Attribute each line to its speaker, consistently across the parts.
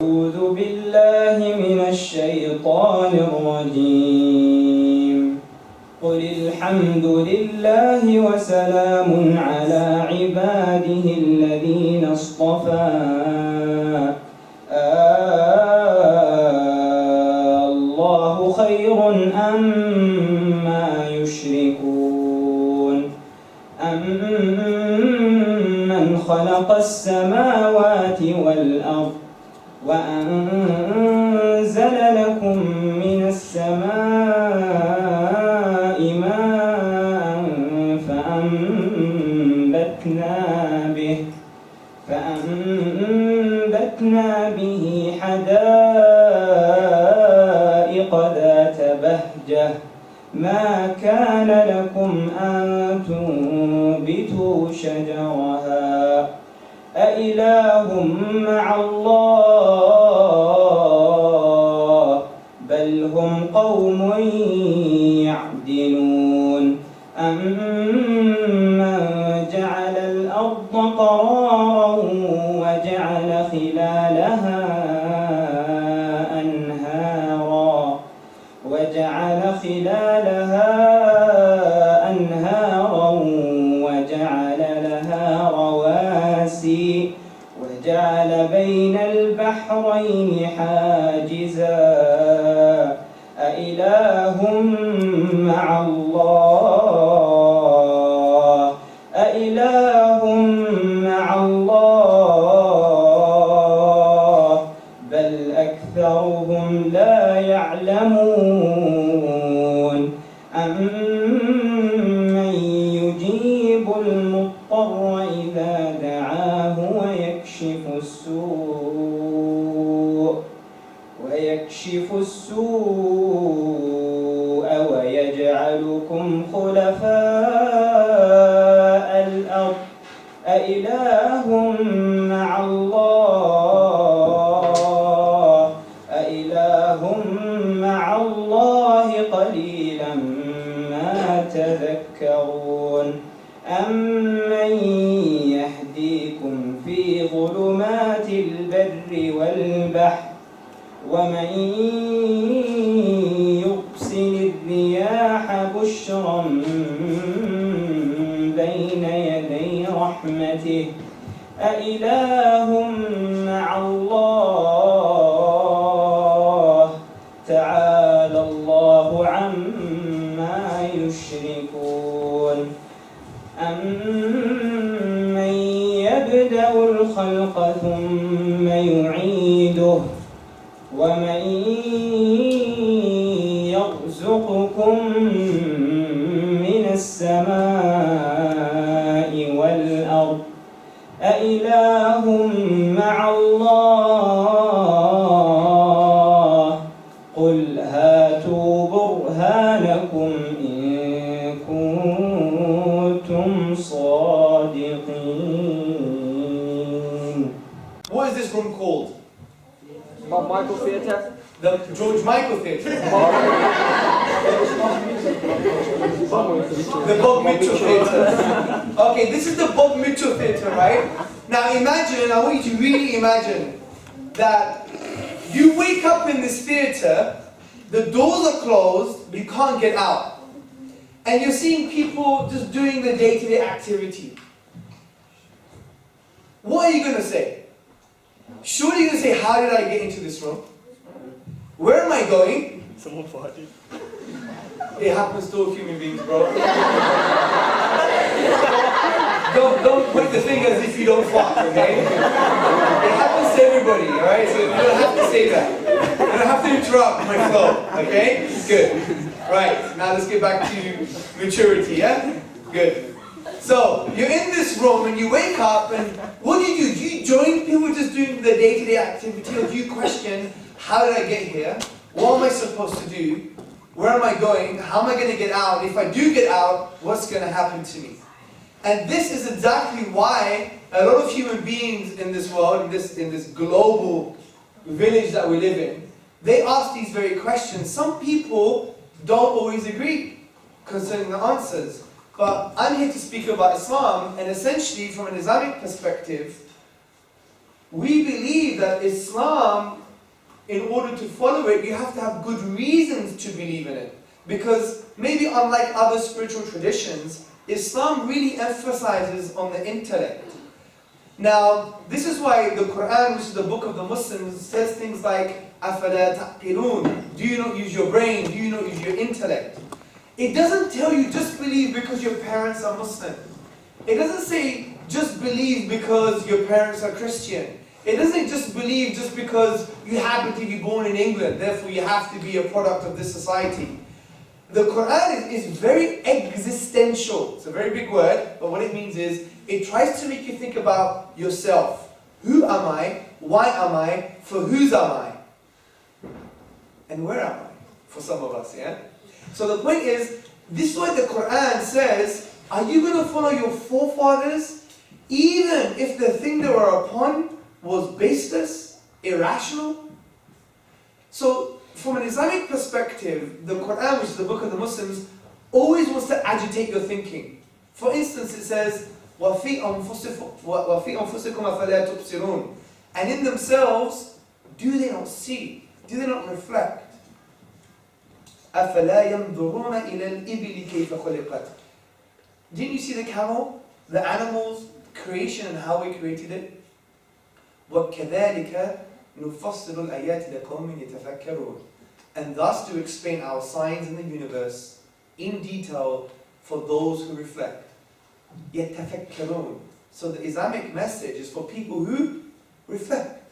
Speaker 1: أعوذ بالله من الشيطان الرجيم. قل الحمد لله وسلام على عباده الذين اصطفى الله خير أما يشركون أمن خلق السماوات والأرض وأنزل لكم من السماء ماء فأنبتنا به حدائق ذات بهجة ما كان لكم أن تنبتوا شجرها أإله مع الله بل هم قوم يعدلون أمن جعل الأرض قرارا وجعل خلالها أنهارا وجعل لها رواسي وجعل بين البحرين حاجزا أإله مع الله بل أكثرهم لا يعلمون أمن يجيب المضطر إذا دعاه ويكشف السوء ويجعلكم خلفاء الأرض أإله مع الله قليلا ما تذكرون أمن يهديكم في ظلمات البر والبحر ومن يرسل الرياح بشرا بين يدي رحمته أإله مع الله تعالى الله عما يشركون أمن يبدأ الخلق ثم يعيده ومن يرزقكم من السماء والأرض أإله مع الله قل هاتوا برهانكم إن كنتم صادقين.
Speaker 2: What is this room called?
Speaker 3: Bob Michael Theatre?
Speaker 2: The George Michael Theatre. The Bob Mitchell Theatre. Okay, this is the Bob Mitchell Theatre, right? Now imagine, I want you to really imagine that you wake up in this theatre, the doors are closed, you can't get out. And you're seeing people just doing the day-to-day activity. What are you going to say? Surely you're going to say, how did I get into this room? Where am I going?
Speaker 3: Someone farted.
Speaker 2: It happens to all human beings, bro. Don't point the finger as if you don't fart, okay? It happens to everybody, alright? So you don't have to say that. You don't have to interrupt my flow, okay? Good. Right, now let's get back to maturity, yeah? Good. So, you're in this room and you wake up and what do? Do you join people just doing the day-to-day activity, or do you question, how did I get here? What am I supposed to do? Where am I going? How am I going to get out? If I do get out, what's going to happen to me? And this is exactly why a lot of human beings in this world, in this global village that we live in, they ask these very questions. Some people don't always agree concerning the answers. But I'm here to speak about Islam, and essentially from an Islamic perspective, we believe that Islam, in order to follow it, you have to have good reasons to believe in it. Because maybe unlike other spiritual traditions, Islam really emphasizes on the intellect. Now, this is why the Quran, which is the book of the Muslims, says things like, أَفَلَا تَعْقِلُونَ? Do you not use your brain? Do you not use your intellect? It doesn't tell you just believe because your parents are Muslim. It doesn't say just believe because your parents are Christian. It doesn't just believe just because you happen to be born in England, therefore you have to be a product of this society. The Quran is very existential. It's a very big word, but what it means is, it tries to make you think about yourself. Who am I? Why am I? For whose am I? And where am I? For some of us, yeah? So the point is, this is why the Quran says, are you going to follow your forefathers, even if the thing they were upon was baseless, irrational? So, from an Islamic perspective, the Quran, which is the book of the Muslims, always wants to agitate your thinking. For instance, it says, وَفِي أَنفُسِكُمْ أَفَلَا تُبْصِرُونَ. And in themselves, do they not see? Do they not reflect? أَفَلَا يَنْظُرُونَ إِلَى الْإِبِلِ كَيْفَ خُلِقَتْ. Didn't you see the camel? The animals, creation and how we created it? وَكَذَلِكَ نُفَصِّلُ الْآيَاتِ لَقَوْمٍ يَتَفَكَّرُونَ. And thus to explain our signs in the universe in detail for those who reflect. يَتَفَكَّرُونَ. So the Islamic message is for people who reflect.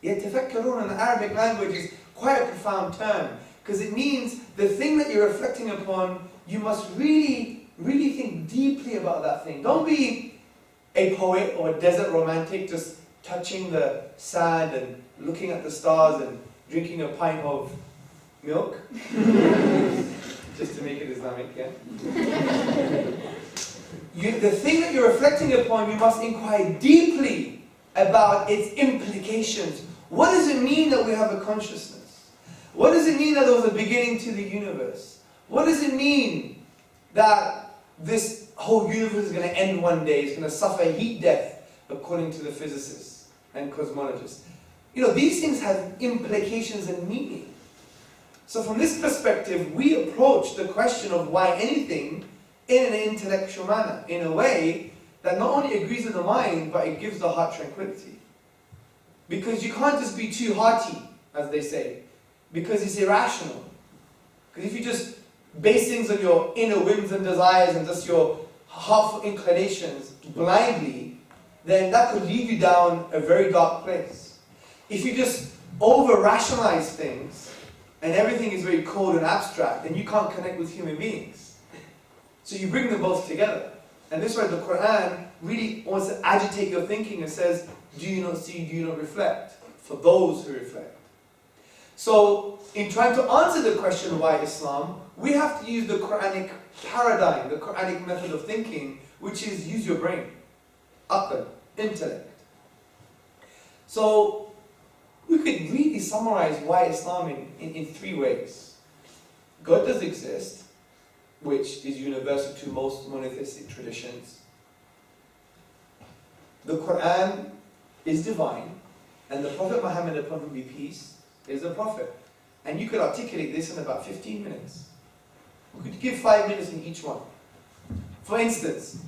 Speaker 2: يَتَفَكَّرُونَ in the Arabic language is quite a profound term, because it means the thing that you're reflecting upon, you must really, really think deeply about that thing. Don't be a poet or a desert romantic just touching the sand and looking at the stars and drinking a pint of milk. Just to make it Islamic, yeah? The thing that you're reflecting upon, you must inquire deeply about its implications. What does it mean that we have a consciousness? What does it mean that there was a beginning to the universe? What does it mean that this whole universe is going to end one day? It's going to suffer a heat death, according to the physicists and cosmologists. You know, these things have implications and meaning. So from this perspective, we approach the question of why anything in an intellectual manner, in a way that not only agrees with the mind, but it gives the heart tranquility. Because you can't just be too hearty, as they say, because it's irrational. Because if you just base things on your inner whims and desires and just your heartful inclinations blindly, then that could lead you down a very dark place. If you just over-rationalize things, and everything is very cold and abstract, then you can't connect with human beings. So you bring them both together. And this is why the Quran really wants to agitate your thinking and says, do you not see, do you not reflect? For those who reflect. So, in trying to answer the question why Islam, we have to use the Quranic paradigm, the Quranic method of thinking, which is use your brain. Aql, intellect. So, we could really summarize why Islam in three ways. God does exist, which is universal to most monotheistic traditions. The Quran is divine, and the Prophet Muhammad, upon whom be peace, is a prophet. And you could articulate this in about 15 minutes. We could give 5 minutes in each one. For instance,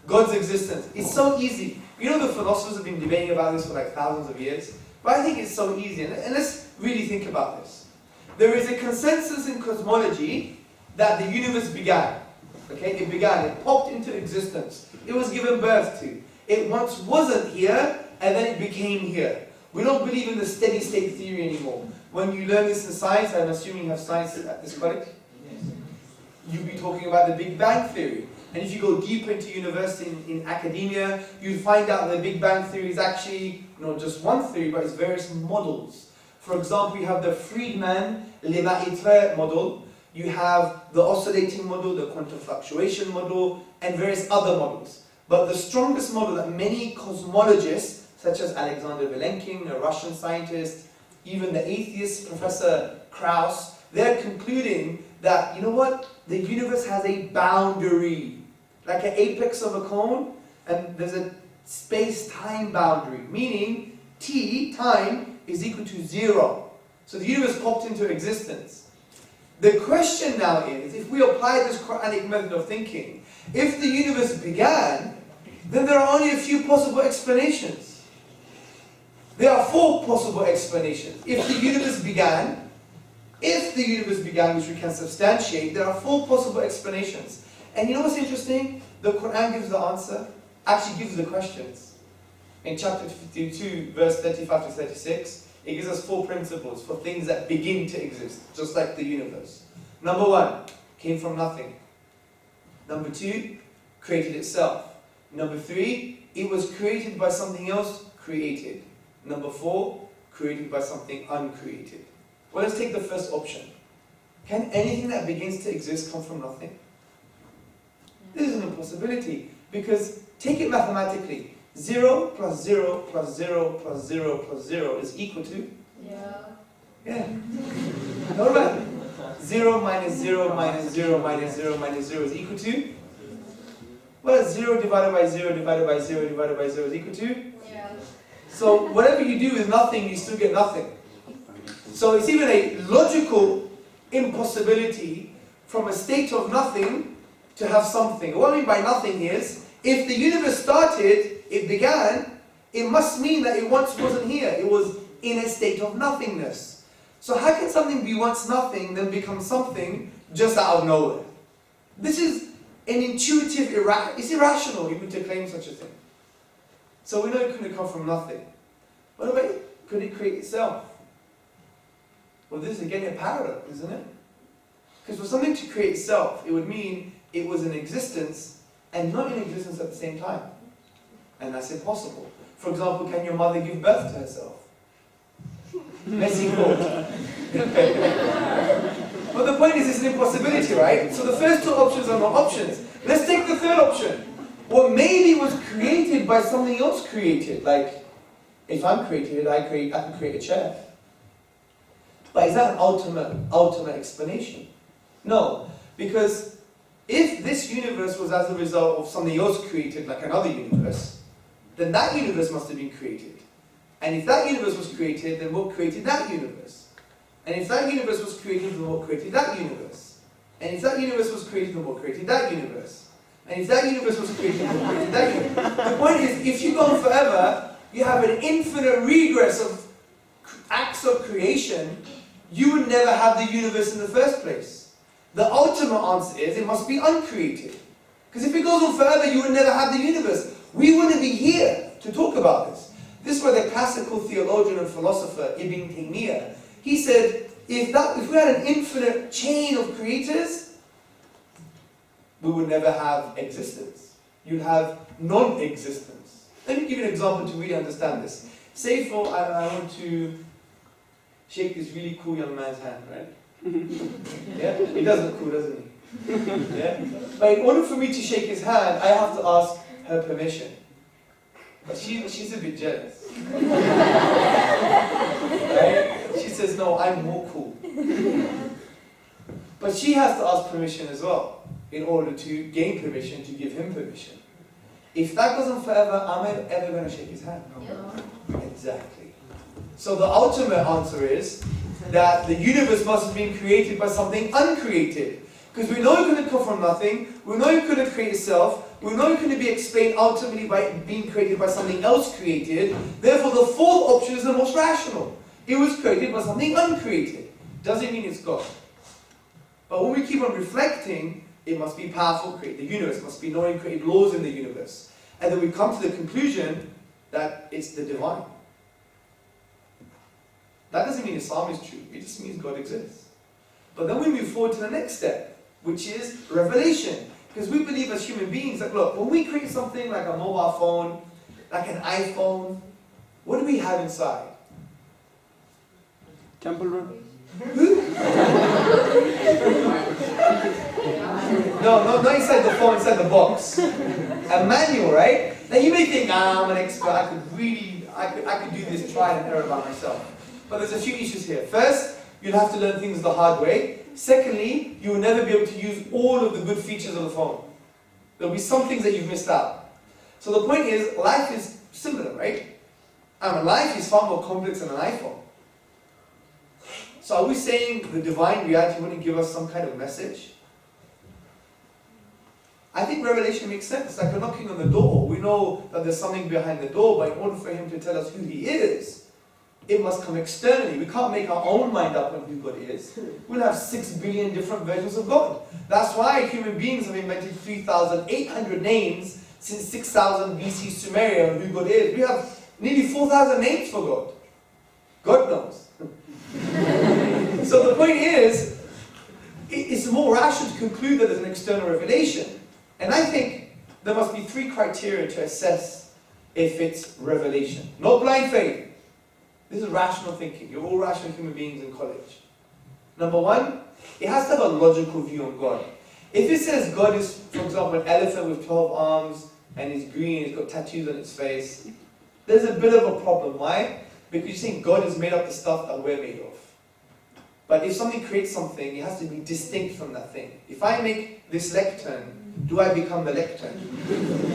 Speaker 2: God's existence. It's so easy. You know, the philosophers have been debating about this for like thousands of years. But I think it's so easy. And let's really think about this. There is a consensus in cosmology that the universe began. Okay, it began. It popped into existence. It was given birth to. It once wasn't here, and then it became here. We don't believe in the steady state theory anymore. When you learn this in science, I'm assuming you have science at this college, you'll be talking about the Big Bang Theory. And if you go deeper into university in academia, you'll find out the Big Bang Theory is actually not just one theory, but it's various models. For example, you have the Friedman Lemaitre model, you have the oscillating model, the quantum fluctuation model, and various other models. But the strongest model that many cosmologists, such as Alexander Vilenkin, a Russian scientist, even the atheist Professor Krauss, they're concluding that, you know what, the universe has a boundary, like an apex of a cone, and there's a space-time boundary, meaning t, time, is equal to 0. So the universe popped into existence. The question now is, if we apply this Quranic method of thinking, if the universe began, then there are only a few possible explanations. There are 4 possible explanations. If the universe began, which we can substantiate, there are 4 possible explanations. And you know what's interesting? The Quran gives the answer, actually gives the questions. In chapter 52, verse 35 to 36, it gives us 4 principles for things that begin to exist, just like the universe. Number 1, came from nothing. Number 2, created itself. Number 3, it was created by something else created. Number 4, created by something uncreated. Well, let's take the first option. Can anything that begins to exist come from nothing? This is an impossibility, because take it mathematically. 0 plus 0 plus 0 plus 0 plus 0 is equal to? Yeah. What about 0 minus 0 minus 0 minus 0 minus 0 is equal to? Well, 0 divided by 0 divided by 0 divided by 0 is equal to? So whatever you do with nothing, you still get nothing. So it's even a logical impossibility from a state of nothing to have something. What I mean by nothing is, if the universe started, it began, it must mean that it once wasn't here. It was in a state of nothingness. So how can something be once nothing, then become something just out of nowhere? This is an intuitive, it's irrational even to claim such a thing. So we know it couldn't come from nothing. What about it? Could it create itself? Well, this is again a paradox, isn't it? Because for something to create itself, it would mean it was in existence and not in existence at the same time. And that's impossible. For example, can your mother give birth to herself? Messy quote. But the point is, it's an impossibility, right? So the first 2 options are not options. Let's take the third option. Well, maybe it was created by something else created. Like, if I'm created, I can create a chair. But is that an ultimate explanation? No. Because if this universe was as a result of something else created, like another universe, then that universe must have been created. And if that universe was created, then what created that universe? And if that universe was created, then what created that universe? And if that universe was created, then what created that universe? And if that universe was created, then what created that universe? The point is, if you go on forever, you have an infinite regress of acts of creation, you would never have the universe in the first place. The ultimate answer is, it must be uncreated. Because if it goes on forever, you would never have the universe. We wouldn't be here to talk about this. This is where the classical theologian and philosopher Ibn Taymiyyah, he said, if we had an infinite chain of creators, we would never have existence. You'd have non-existence. Let me give you an example to really understand this. Say I want to shake this really cool young man's hand, right? Yeah? He does look cool, doesn't he? Yeah? But in order for me to shake his hand, I have to ask her permission. But she's a bit jealous. Right? She says, no, I'm more cool. But she has to ask permission as well, in order to gain permission, to give him permission. If that goes on forever, am I ever going to shake his hand? No. Exactly. So the ultimate answer is that the universe must have been created by something uncreated. Because we know it couldn't come from nothing, we know it couldn't create itself, we know it couldn't be explained ultimately by being created by something else created. Therefore, the fourth option is the most rational. It was created by something uncreated. Doesn't mean it's God. But when we keep on reflecting, it must be powerful, create the universe, must be knowing, create laws in the universe. And then we come to the conclusion that it's the divine. That doesn't mean Islam is true, it just means God exists. But then we move forward to the next step, which is revelation. Because we believe as human beings that, look, when we create something like a mobile phone, like an iPhone, what do we have inside?
Speaker 3: Temple Run.
Speaker 2: No, not inside the phone, inside the box. A manual, right? Now you may think, I'm an expert, I could do this trial and error by myself. But there's a few issues here. First, you'll have to learn things the hard way. Secondly, you will never be able to use all of the good features of the phone. There'll be some things that you've missed out. So the point is, life is similar, right? Life is far more complex than an iPhone. So are we saying the divine reality wouldn't give us some kind of message? I think revelation makes sense. Like we're knocking on the door. We know that there's something behind the door, but in order for him to tell us who he is, it must come externally. We can't make our own mind up on who God is. We'll have 6 billion different versions of God. That's why human beings have invented 3,800 names since 6,000 BC Sumeria on who God is. We have nearly 4,000 names for God. God knows. So the point is, it's more rational to conclude that there's an external revelation. And I think there must be 3 criteria to assess if it's revelation. Not blind faith. This is rational thinking. You're all rational human beings in college. Number 1, it has to have a logical view on God. If it says God is, for example, an elephant with 12 arms, and he's green, he's got tattoos on his face, there's a bit of a problem. Why? Because you think God is made up the stuff that we're made of. But if something creates something, it has to be distinct from that thing. If I make this lectern, do I become the lectern?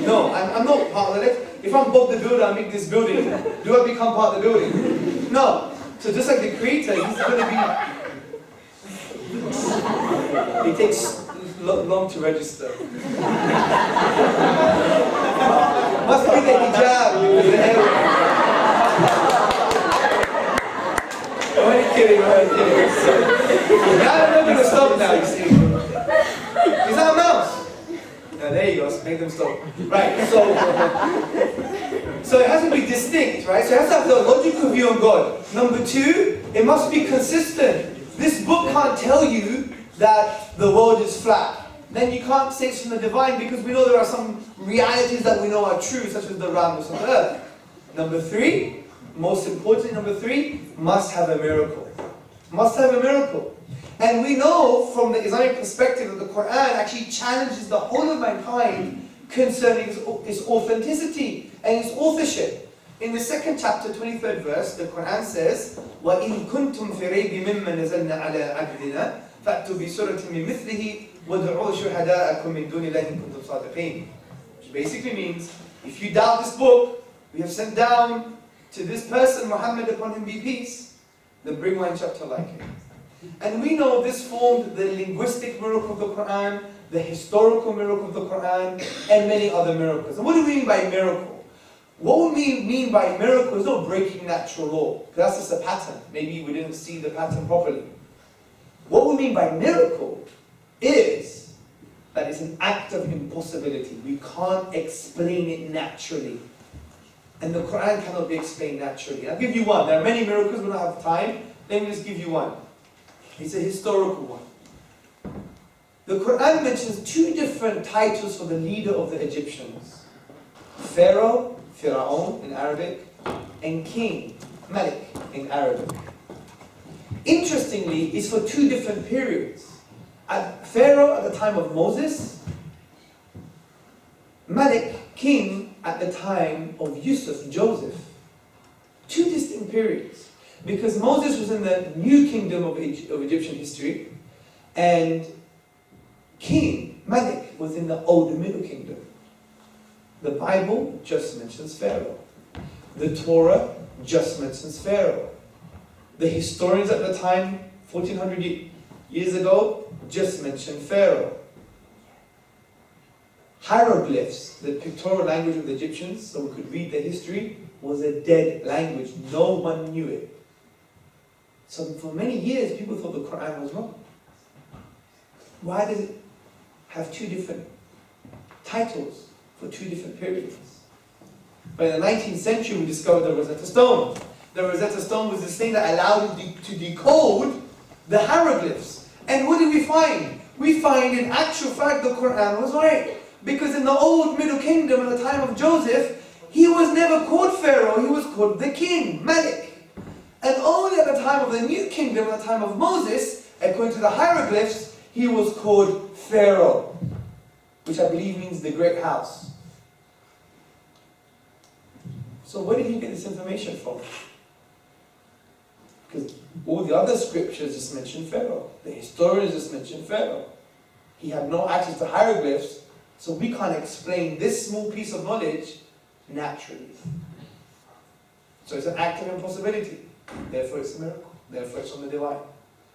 Speaker 2: No, I'm not part of the lectern. If I'm Bob the Builder, I make this building, do I become part of the building? No. So just like the creator, he's going to be... It takes long to register. Must be the hijab with the hair. I'm kidding. Now I'm not going to stop now, you see. Is that a mouse? Now there you go, make them stop. Right, so it has to be distinct, right? So it has to have the logical view on God. Number 2, it must be consistent. This book can't tell you that the world is flat. Then you can't say it's from the divine because we know there are some realities that we know are true, such as the roundness of the earth. Number 3, most importantly, number 3, must have a miracle. Must have a miracle. And we know from the Islamic perspective that the Quran actually challenges the whole of mankind concerning its authenticity and its authorship. In the 2nd chapter, 23rd verse, the Quran says, وَإِن كُنْتُمْ فِي رَيْبٍ مِّمَّا نَزَلْنَا عَلَىٰ عَبْدِنَا فَأْتُوا بِسُورَةٍ مِّن مِثْلِهِ وَادْعُوا شُهَدَاءَكُم مِّن دُونِ اللَّهِ إِن كُنتُمْ صَادِقِينَ. Which basically means, if you doubt this book, we have sent down to this person, Muhammad upon him be peace, then bring one chapter like it. And we know this formed the linguistic miracle of the Quran, the historical miracle of the Quran, and many other miracles. And what do we mean by miracle? What we mean by miracle is not breaking natural law, because that's just a pattern. Maybe we didn't see the pattern properly. What we mean by miracle is that it's an act of impossibility. We can't explain it naturally. And the Quran cannot be explained naturally. I'll give you one. There are many miracles, we don't have time. Let me just give you one. It's a historical one. The Quran mentions 2 different titles for the leader of the Egyptians. Pharaoh, Fir'aun in Arabic, and King, Malik in Arabic. Interestingly, it's for 2 different periods. Pharaoh at the time of Moses, Malik, king at the time of Yusuf, Joseph. 2 distinct periods. Because Moses was in the new kingdom of Egyptian history, and King Malik was in the old Middle Kingdom. The Bible just mentions Pharaoh. The Torah just mentions Pharaoh. The historians at the time, 1400 years ago, just mentioned Pharaoh. Hieroglyphs, the pictorial language of the Egyptians, so we could read the history, was a dead language. No one knew it. So for many years, people thought the Quran was wrong. Why does it have 2 different titles for 2 different periods? But in the 19th century, we discovered the Rosetta Stone. The Rosetta Stone was this thing that allowed you to decode the hieroglyphs. And what did we find? We find, in actual fact, the Quran was right. Because in the old Middle Kingdom, at the time of Joseph, he was never called Pharaoh, he was called the king, Malik. And only at the time of the New Kingdom, at the time of Moses, according to the hieroglyphs, he was called Pharaoh, which I believe means the great house. So where did he get this information from? Because all the other scriptures just mention Pharaoh. The historians just mention Pharaoh. He had no access to hieroglyphs, so we can't explain this small piece of knowledge naturally. So it's an act of impossibility. Therefore it's a miracle. Therefore it's from the divine.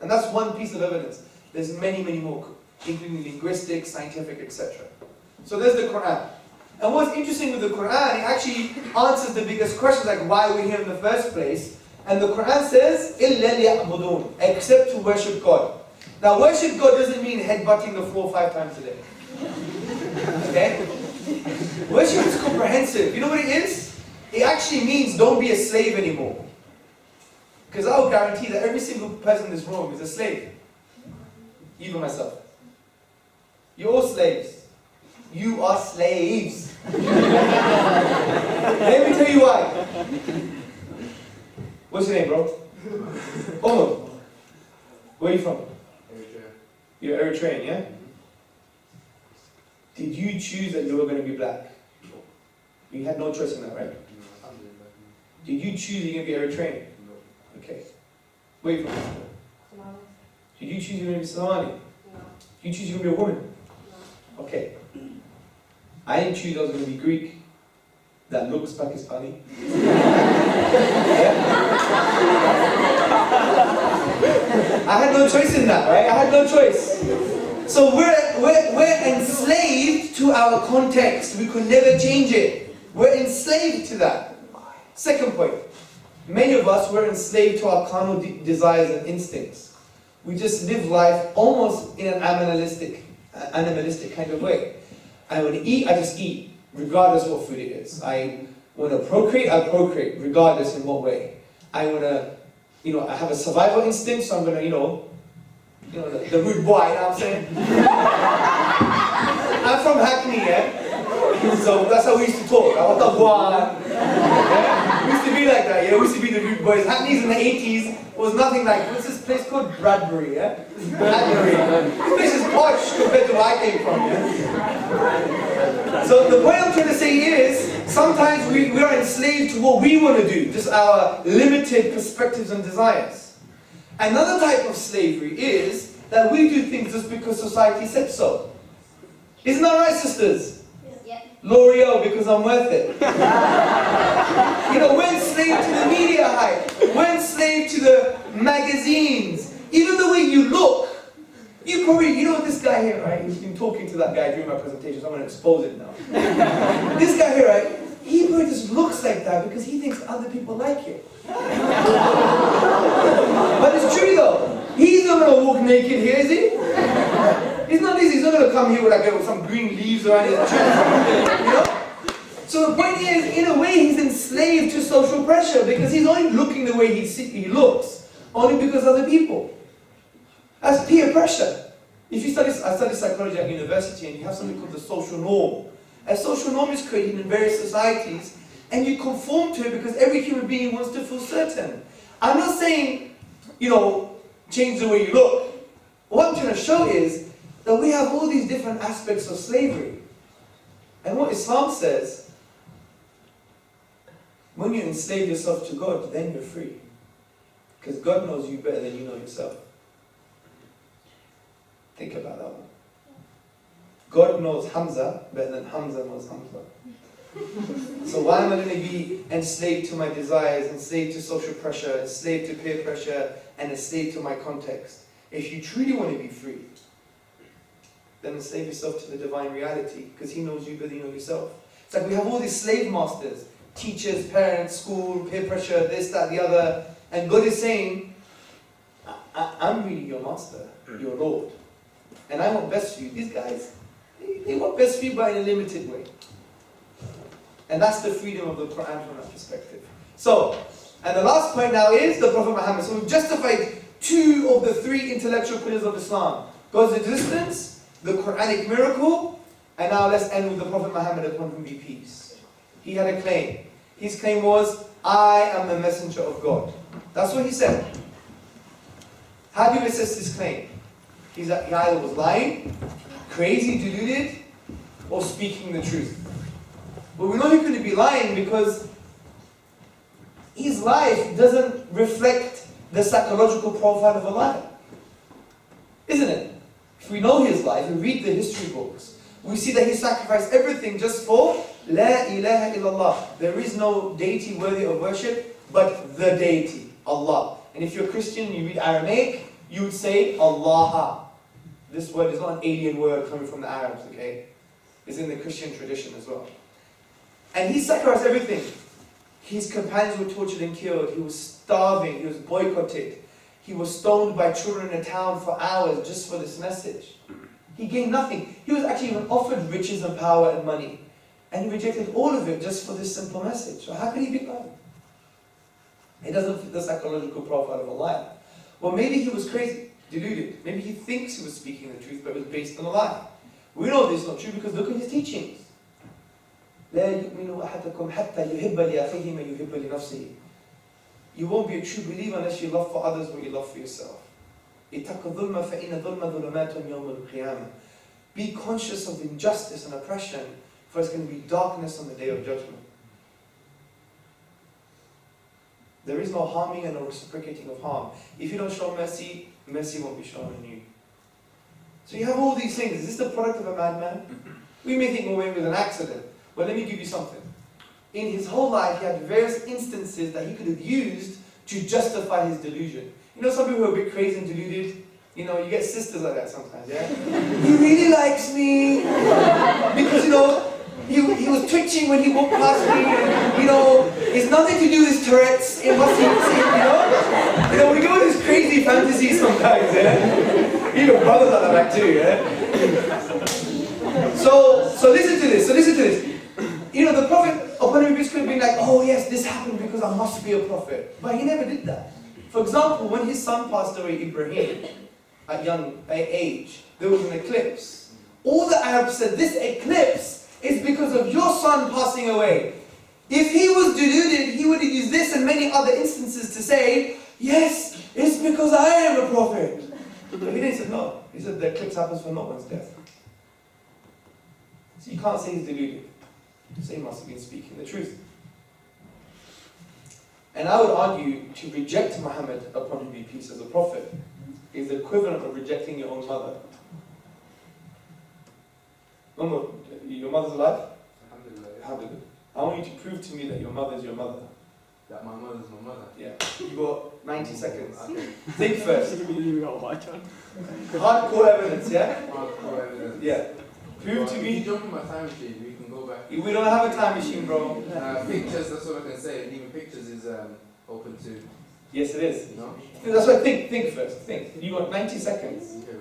Speaker 2: And that's one piece of evidence. There's many, many more, including linguistic, scientific, etc. So there's the Quran. And what's interesting with the Quran, it actually answers the biggest questions, like why we're here in the first place. And the Quran says, إِلَّا لِيَعْبُدُونَ, except to worship God. Now worship God doesn't mean headbutting the floor 5 times a day. Okay? Worship is comprehensive. You know what it is? It actually means don't be a slave anymore. Because I'll guarantee that every single person in this room is a slave. Even myself. You're all slaves. You are slaves. Let me tell you why. What's your name, bro? Omar. Where are you from?
Speaker 4: Eritrea.
Speaker 2: You're Eritrean, yeah? Did you choose that you were going to be black?
Speaker 4: No.
Speaker 2: You had no choice in that, right?
Speaker 4: No, alhamdulillah.
Speaker 2: Did you choose you're going to be Eritrean?
Speaker 4: No.
Speaker 2: Okay. Where are you from?
Speaker 5: Somali.
Speaker 2: Did you choose you're going to be Somali?
Speaker 5: No.
Speaker 2: Did you choose you're going to be a woman?
Speaker 5: No.
Speaker 2: Okay. I didn't choose I was going to be Greek. That looks Pakistani. I had no choice in that, right? I had no choice. So we're enslaved to our context. We could never change it. We're enslaved to that. Second point. Many of us were enslaved to our carnal desires and instincts. We just live life almost in an animalistic kind of way. I want to eat, I just eat, regardless what food it is. I want to procreate, I procreate, regardless in what way. I want to, I have a survival instinct, so I'm going to, the rude boy, you know what I'm saying? I'm from Hackney, yeah? So that's how we used to talk. I want the boy. Yeah? We used to be like that, yeah? We used to be the rude boys. Hackney's in the 80s was nothing like, what's this place called? Bradbury, yeah? Cadbury. This place is posh compared to where I came from, yeah? So the point I'm trying to say is, sometimes we are enslaved to what we want to do, just our limited perspectives and desires. Another type of slavery is that we do things just because society said so. Isn't that right, sisters?
Speaker 5: Yeah.
Speaker 2: L'Oreal, because I'm worth it. We're enslaved to the media hype. We're enslaved to the magazines. Even the way you look. You know this guy here, right? He's been talking to that guy during my presentation, so I'm going to expose it now. This guy here, right? He probably just looks like that because he thinks other people like it. But it's true though. He's not going to walk naked here, is he? He's not going to come here with some green leaves around his chest. So the point is, in a way, he's enslaved to social pressure because he's only looking the way he looks, only because of other people. That's peer pressure. I study psychology at university, and you have something called the social norm. A social norm is created in various societies, and you conform to it because every human being wants to feel certain. I'm not saying, change the way you look. What I'm trying to show is that we have all these different aspects of slavery. And what Islam says, when you enslave yourself to God, then you're free. Because God knows you better than you know yourself. Think about that one. God knows Hamza better than Hamza knows Hamza. So why am I going to be enslaved to my desires, enslaved to social pressure, enslaved to peer pressure, and enslaved to my context? If you truly want to be free, then enslave yourself to the divine reality, because He knows you better than you know yourself. It's like we have all these slave masters, teachers, parents, school, peer pressure, this, that, the other, and God is saying, I'm really your master, your Lord. And I want best for you. These guys, they want best for you, but in a limited way. And that's the freedom of the Quran from that perspective. So, and the last point now is the Prophet Muhammad. So we've justified 2 of the 3 intellectual pillars of Islam. God's existence, the Quranic miracle, and now let's end with the Prophet Muhammad, upon whom be peace. He had a claim. His claim was, I am the messenger of God. That's what he said. How do you assess this claim? He either was lying, crazy, deluded, or speaking the truth. But we know he couldn't be lying because his life doesn't reflect the psychological profile of a liar. Isn't it? If we know his life, we read the history books, we see that he sacrificed everything just for La ilaha illallah. There is no deity worthy of worship but the deity, Allah. And if you're Christian and you read Aramaic, you would say Allah. This word is not an alien word coming from the Arabs, okay? It's in the Christian tradition as well. And he sacrificed everything. His companions were tortured and killed. He was starving. He was boycotted. He was stoned by children in a town for hours just for this message. He gained nothing. He was actually even offered riches and power and money. And he rejected all of it just for this simple message. So how could he be God? It doesn't fit the psychological profile of a liar. Well, maybe he was crazy, deluded. Maybe he thinks he was speaking the truth, but it was based on a lie. We know this is not true because look at his teachings. لا يؤمن أحدكم حتى يحب لأخيه ما يحب لنفسه. You won't be a true believer unless you love for others what you love for yourself. اتقوا الظلم فإن الظلم ظلمات يوم القيامة. Be conscious of injustice and oppression, for it's going to be darkness on the day of judgment. There is no harming and no reciprocating of harm. If you don't show mercy, mercy won't be shown on you. So you have all these things. Is this the product of a madman? We may think, well, maybe it was an accident. Well, let me give you something. In his whole life, he had various instances that he could have used to justify his delusion. You know, some people who are a bit crazy and deluded, you know, you get sisters like that sometimes, yeah? He really likes me. Because, you know, he was twitching when he walked past me. And, you know, it's nothing to do with his Tourette's. It must be, you know? You know, we go with this crazy fantasies sometimes, yeah? Even brothers are like that too, yeah? So listen to this. You know, the Prophet upon him could have been like, oh yes, this happened because I must be a prophet. But he never did that. For example, when his son passed away, Ibrahim, at young age, there was an eclipse. All the Arabs said, this eclipse is because of your son passing away. If he was deluded, he would have used this and many other instances to say, yes, it's because I am a prophet. But he didn't say no. He said the eclipse happens for no one's death. So you can't say he's deluded. So he must have been speaking the truth. And I would argue to reject Muhammad, upon him be peace, as a prophet is the equivalent of rejecting your own mother. Mama, your mother's alive? Alhamdulillah. I want you to prove to me that your mother is your mother.
Speaker 4: That my mother's my mother?
Speaker 2: Yeah. You got 90 seconds. Okay. Think first.
Speaker 3: You got white on.
Speaker 2: Hardcore evidence, yeah?
Speaker 4: Hardcore evidence.
Speaker 2: Yeah. Prove to
Speaker 4: If
Speaker 2: me.
Speaker 4: you jump in my time machine, we can go back.
Speaker 2: We don't have a time machine, bro.
Speaker 4: Pictures, that's all I can say. And even pictures is open to.
Speaker 2: Yes, it is.
Speaker 4: You know?
Speaker 2: That's why think first. Think. You got 90 seconds.
Speaker 4: Okay.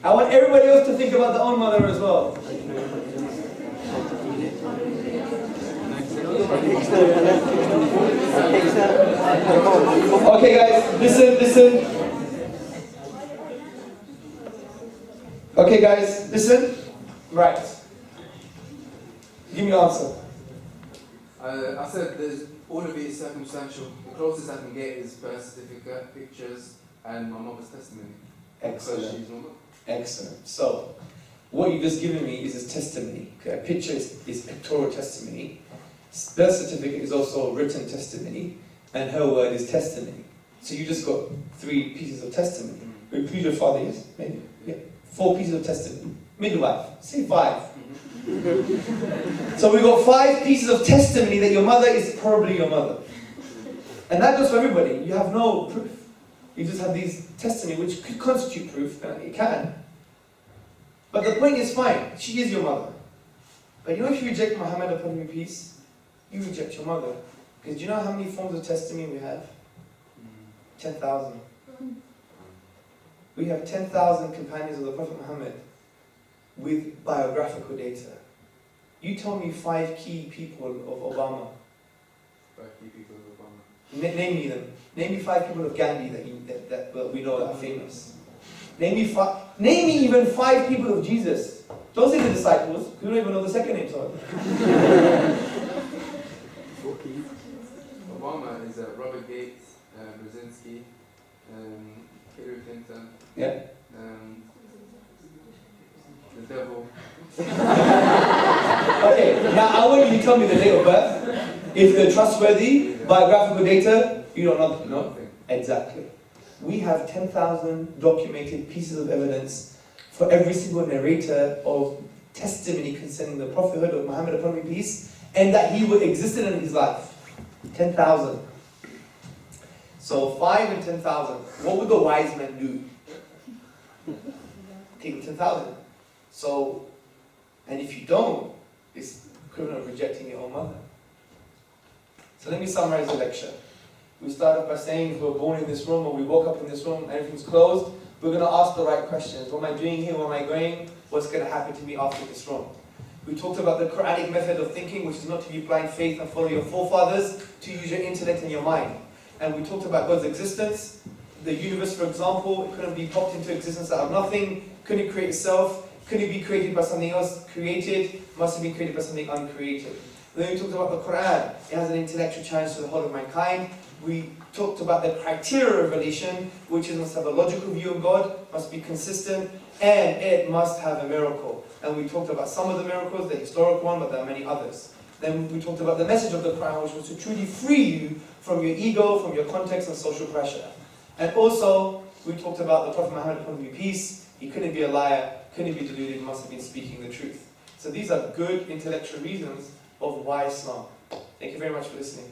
Speaker 2: I want everybody else to think about their own mother as well. Okay, guys, listen. Okay, guys, listen. Right. Give me your answer.
Speaker 4: I said there's all of it is circumstantial. The closest I can get is birth certificate, pictures, and my mother's testimony.
Speaker 2: Excellent.
Speaker 4: Because she's my mother.
Speaker 2: Excellent. So, what you've just given me is his testimony. Okay, a picture is pictorial testimony. Birth certificate is also written testimony, and her word is testimony. So you just got 3 pieces of testimony. Who your father is? Maybe. Yeah. 4 pieces of testimony. Midwife. Say 5. So we got 5 pieces of testimony that your mother is probably your mother. And that goes for everybody. You have no proof. You just have these testimony which could constitute proof, and it can. But the point is fine, she is your mother. But you know, if you reject Muhammad upon him peace, you reject your mother. Because do you know how many forms of testimony we have? 10,000. We have 10,000 companions of the Prophet Muhammad with biographical data. You told me 5 key people of Obama.
Speaker 4: 5 key people of Obama.
Speaker 2: Name me them. Name me 5 people of Gandhi that we know that are famous. Name me even 5 people of Jesus. Don't say the disciples, because we don't even know the second name. Sorry.
Speaker 4: Obama is Robert Gates, Brzezinski, Hillary Clinton.
Speaker 2: Yeah.
Speaker 4: The devil.
Speaker 2: Okay, now I want you to tell me the date of birth. If they're trustworthy, biographical data, you don't know. No? Exactly. We have 10,000 documented pieces of evidence for every single narrator of testimony concerning the prophethood of Muhammad upon him peace, and that he existed in his life. 10,000. So 5 and 10,000. What would the wise men do? Take 10,000. So, and if you don't, it's equivalent of rejecting your own mother. So let me summarize the lecture. We start off by saying if we're born in this room or we woke up in this room, everything's closed, we're going to ask the right questions. What am I doing here? Where am I going? What's going to happen to me after this room? We talked about the Quranic method of thinking, which is not to be blind faith and follow your forefathers, to use your intellect and your mind. And we talked about God's existence. The universe, for example, it couldn't be popped into existence out of nothing, couldn't create itself, couldn't be created by something else created, must have been created by something uncreated. Then we talked about the Quran. It has an intellectual challenge to the whole of mankind. We talked about the criteria of revelation, which is must have a logical view of God, must be consistent, and it must have a miracle. And we talked about some of the miracles, the historic one, but there are many others. Then we talked about the message of the Quran, which was to truly free you from your ego, from your context and social pressure. And also, we talked about the Prophet Muhammad upon him peace. He couldn't be a liar, couldn't be deluded, he must have been speaking the truth. So these are good intellectual reasons of why Islam. Thank you very much for listening.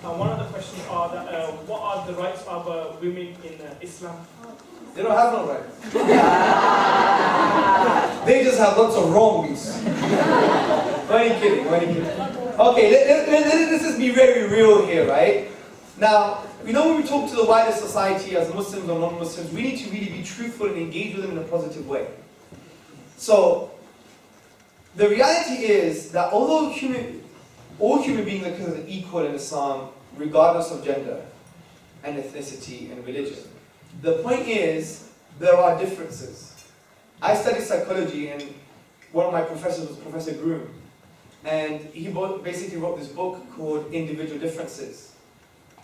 Speaker 3: One of the questions are that what are the rights of women in Islam?
Speaker 2: They don't have no rights. They just have lots of wrongs. Only kidding, only kidding. Okay, let's just be very real here, right? Now, you know when we talk to the wider society as Muslims or non-Muslims, we need to really be truthful and engage with them in a positive way. So, the reality is that although all human beings are considered equal in Islam, regardless of gender and ethnicity and religion, the point is, there are differences. I studied psychology, and one of my professors was Professor Groom. And he basically wrote this book called Individual Differences.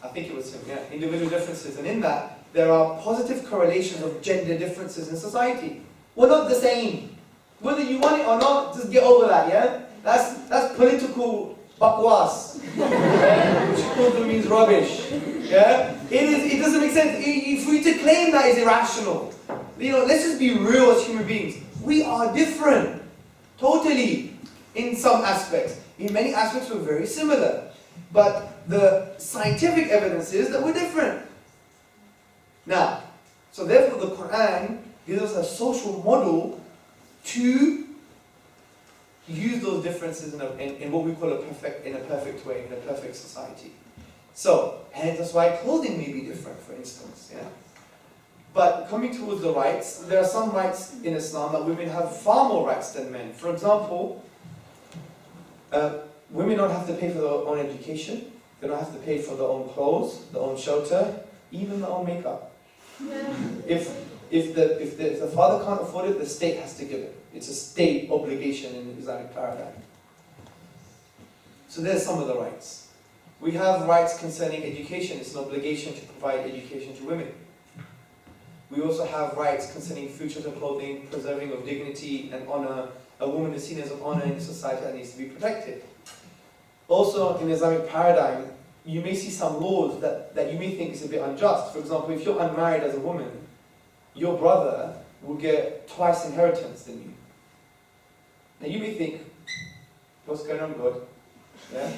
Speaker 2: I think it was him, yeah, Individual Differences. And in that, there are positive correlations of gender differences in society. We're not the same. Whether you want it or not, just get over that, yeah? That's political bakwas, which also means rubbish. Yeah? It doesn't make sense. If we to claim that is irrational. You know, let's just be real as human beings. We are different. Totally. In some aspects. In many aspects we're very similar. But the scientific evidence is that we're different. Now, so therefore the Quran gives us a social model to use those differences in what we call a perfect way, in a perfect society. So, hence that's why clothing may be different, for instance. Yeah? But coming towards the rights, there are some rights in Islam that women have far more rights than men. For example, women don't have to pay for their own education, they don't have to pay for their own clothes, their own shelter, even their own makeup. Yeah. If the father can't afford it, the state has to give it. It's a state obligation in the Islamic paradigm. So there's some of the rights. We have rights concerning education. It's an obligation to provide education to women. We also have rights concerning food, shelter, clothing, preserving of dignity and honor. A woman is seen as an honor in the society that needs to be protected. Also, in the Islamic paradigm, you may see some laws that you may think is a bit unjust. For example, if you're unmarried as a woman, your brother will get twice inheritance than you. Now you may think, what's going on, God? Yeah?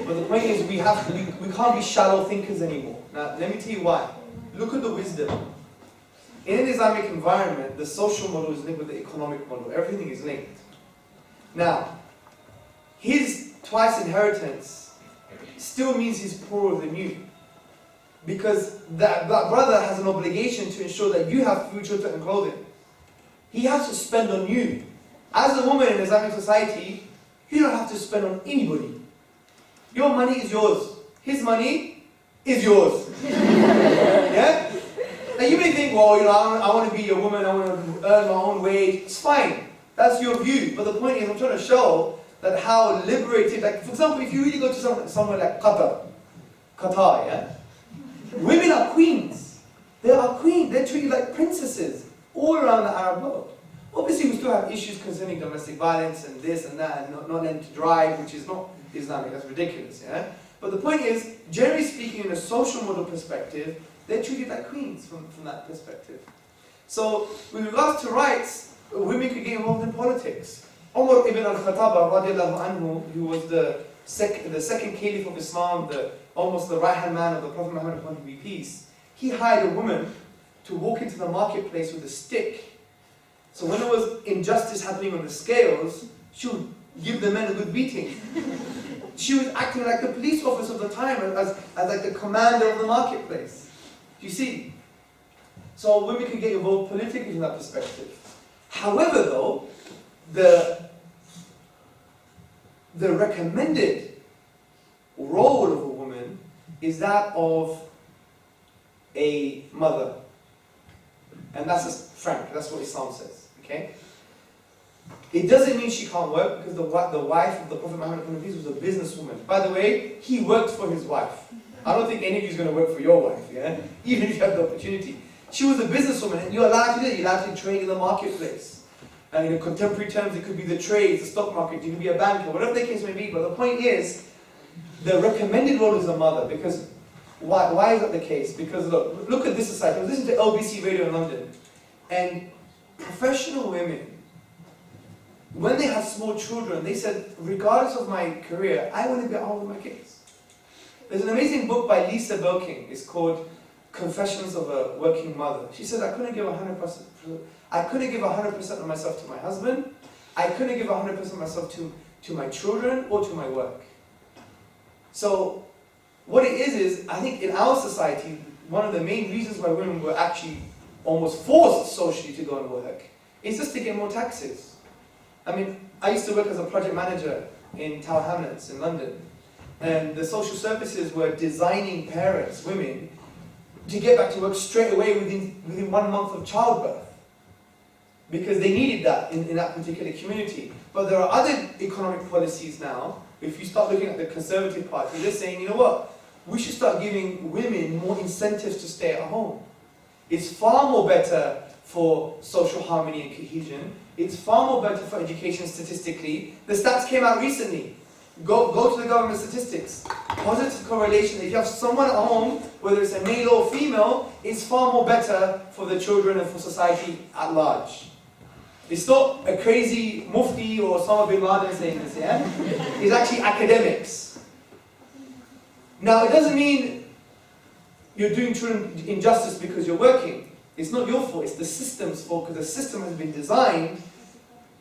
Speaker 2: But the point is, we can't be shallow thinkers anymore. Now, let me tell you why. Look at the wisdom. In an Islamic environment, the social model is linked with the economic model. Everything is linked. Now, his twice inheritance still means he's poorer than you. Because that brother has an obligation to ensure that you have food, shelter, and clothing. He has to spend on you. As a woman in Islamic society, you don't have to spend on anybody. Your money is yours. His money is yours. Yeah? Now you may think, well, you know, I want to be a woman, I want to earn my own wage. It's fine. That's your view. But the point is, I'm trying to show that how liberated, like, for example, if you really go to somewhere like Qatar, yeah? Women are queens. They are queens. They're treated like princesses all around the Arab world. Obviously, we still have issues concerning domestic violence and this and that, and not letting to drive, which is not Islamic. That's ridiculous, yeah? But the point is, generally speaking, in a social model perspective, they're treated like queens from that perspective. So, with regards to rights, women could get involved in politics. Umar ibn al-Khattab, radiallahu anhu, who was the second caliph of Islam, almost the right-hand man of the Prophet Muhammad, upon him be peace, he hired a woman to walk into the marketplace with a stick. So when there was injustice happening on the scales, she would give the men a good beating. She was acting like the police officer of the time, as like the commander of the marketplace. Do you see? So women can get involved politically from that perspective. However, though, the recommended role of a woman is that of a mother. And that's just frank, that's what Islam says. Okay? It doesn't mean she can't work, because the wife of the Prophet Muhammad was a businesswoman. By the way, he worked for his wife. I don't think any of you is going to work for your wife, yeah? Even if you have the opportunity. She was a businesswoman, and you're allowed to do it. You're allowed to trade in the marketplace. And in contemporary terms, it could be the trades, the stock market, you could be a banker, whatever the case may be. But the point is, the recommended role is a mother. Because why is that the case? Because look at this society. I was listening to LBC Radio in London, and professional women, when they have small children, they said, regardless of my career, I want to be at home with my kids. There's an amazing book by Lisa Birking. It's called Confessions of a Working Mother. She said, I couldn't give 100% of myself to my husband. I couldn't give 100% of myself to my children or to my work. So what it is I think in our society, one of the main reasons why women were actually almost forced socially to go and work is just to get more taxes. I mean, I used to work as a project manager in Tower Hamlets in London, and the social services were designing parents, women, to get back to work straight away within 1 month of childbirth, because they needed that in that particular community. But there are other economic policies now. If you start looking at the Conservative Party, they're saying, you know what, we should start giving women more incentives to stay at home. It's far more better for social harmony and cohesion. It's far more better for education statistically. The stats came out recently. Go to the government statistics. Positive correlation. If you have someone at home, whether it's a male or female, it's far more better for the children and for society at large. It's not a crazy mufti or Osama bin Laden saying this, yeah? It's actually academics. Now, it doesn't mean you're doing children injustice because you're working. It's not your fault, it's the system's fault, because the system has been designed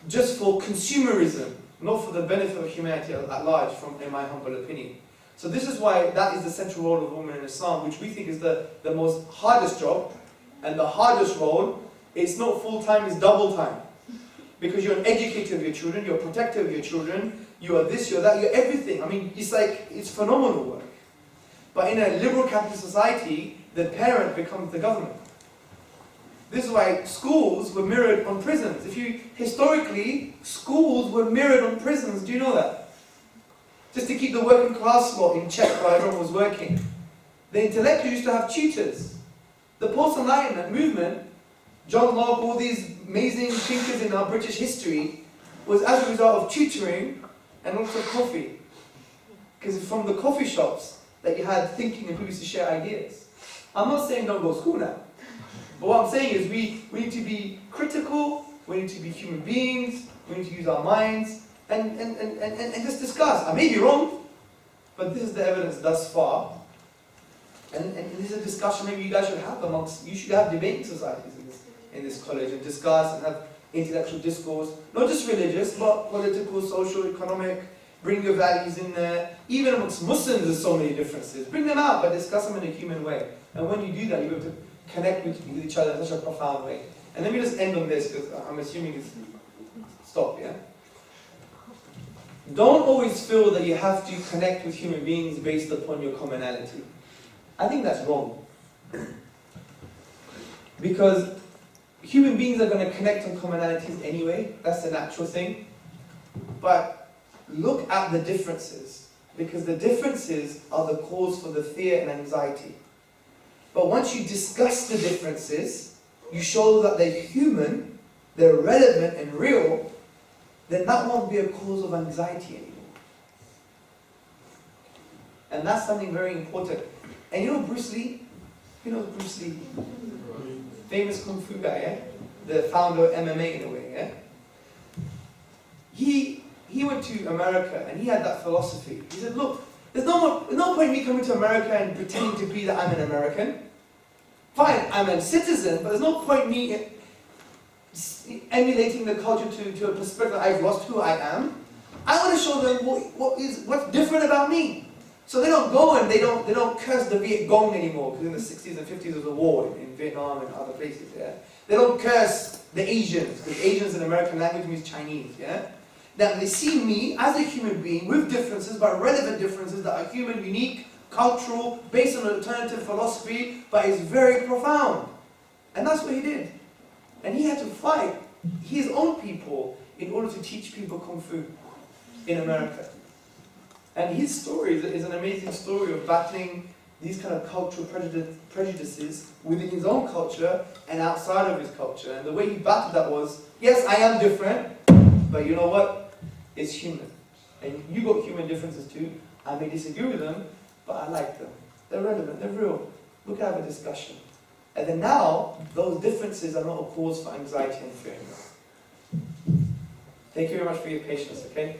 Speaker 2: just for consumerism, not for the benefit of humanity at large, in my humble opinion. So this is why that is the central role of a woman in Islam, which we think is the most hardest job, and the hardest role. It's not full-time, it's double-time. Because you're an educator of your children, you're a protector of your children, you are this, you're that, you're everything. I mean, it's phenomenal work. But in a liberal capitalist society, the parent becomes the government. This is why schools were mirrored on prisons. Historically, schools were mirrored on prisons. Do you know that? Just to keep the working class lot in check while everyone was working. The intellectuals used to have tutors. The post-Enlightenment movement, John Locke, all these amazing thinkers in our British history, was as a result of tutoring and also coffee. Because it's from the coffee shops that you had thinking and people used to share ideas. I'm not saying don't go to school now. But what I'm saying is we need to be critical, we need to be human beings, we need to use our minds, and just discuss. I may be wrong, but this is the evidence thus far. And this is a discussion maybe you guys should have you should have debating societies in this college and discuss and have intellectual discourse, not just religious, but political, social, economic, bring your values in there. Even amongst Muslims there's so many differences. Bring them out, but discuss them in a human way. And when you do that, you have to connect with each other in such a profound way. And let me just end on this, because I'm assuming it's stop, yeah? Don't always feel that you have to connect with human beings based upon your commonality. I think that's wrong. Because human beings are going to connect on commonalities anyway. That's the natural thing. But look at the differences. Because the differences are the cause for the fear and anxiety. But once you discuss the differences, you show that they're human, they're relevant and real, then that won't be a cause of anxiety anymore. And that's something very important. And you know Bruce Lee? You know Bruce Lee? Famous Kung Fu guy, yeah? The founder of MMA in a way, yeah? He went to America and he had that philosophy. He said, look, there's no point in me coming to America and pretending to be that I'm an American. Fine, I'm a citizen, but there's no point in me emulating the culture to a perspective I've lost who I am. I want to show them what's different about me. So they don't go and they don't curse the Viet Cong anymore, because in the 60s and 50s there was a war in Vietnam and other places, yeah? They don't curse the Asians, because Asians in American language means Chinese, yeah? Now they see me as a human being with differences, but relevant differences that are human, unique, cultural, based on an alternative philosophy, but is very profound. And that's what he did. And he had to fight his own people in order to teach people Kung Fu in America. And his story is an amazing story of battling these kind of cultural prejudices within his own culture and outside of his culture. And the way he battled that was, yes, I am different, but you know what? It's human. And you got human differences too. I may disagree with them, but I like them. They're relevant, they're real. We can have a discussion. And then now, those differences are not a cause for anxiety and fear. Thank you very much for your patience, okay?